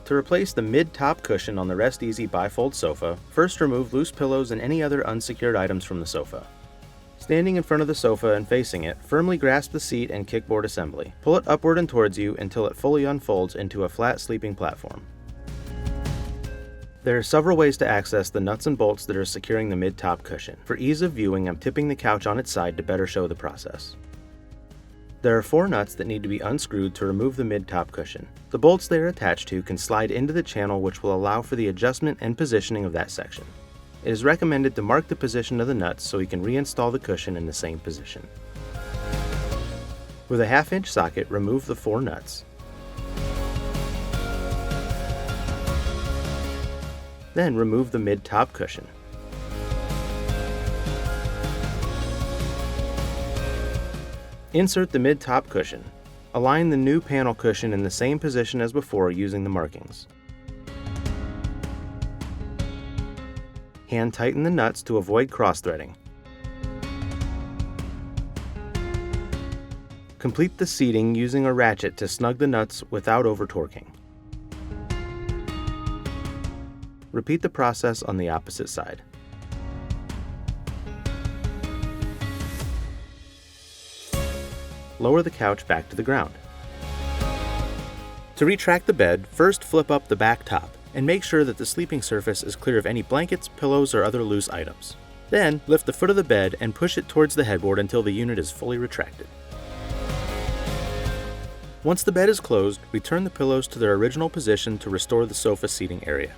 To replace the mid-top cushion on the Rest Easy bifold sofa, first remove loose pillows and any other unsecured items from the sofa. Standing in front of the sofa and facing it, firmly grasp the seat and kickboard assembly. Pull it upward and towards you until it fully unfolds into a flat sleeping platform. There are several ways to access the nuts and bolts that are securing the mid-top cushion. For ease of viewing, I'm tipping the couch on its side to better show the process. There are 4 nuts that need to be unscrewed to remove the mid-top cushion. The bolts they are attached to can slide into the channel, which will allow for the adjustment and positioning of that section. It is recommended to mark the position of the nuts so you can reinstall the cushion in the same position. With a 1/2 inch socket, remove the 4 nuts. Then remove the mid-top cushion. Insert the mid-top cushion. Align the new panel cushion in the same position as before using the markings. Hand tighten the nuts to avoid cross-threading. Complete the seating using a ratchet to snug the nuts without over-torquing. Repeat the process on the opposite side. Lower the couch back to the ground. To retract the bed, first flip up the back top and make sure that the sleeping surface is clear of any blankets, pillows, or other loose items. Then, lift the foot of the bed and push it towards the headboard until the unit is fully retracted. Once the bed is closed, return the pillows to their original position to restore the sofa seating area.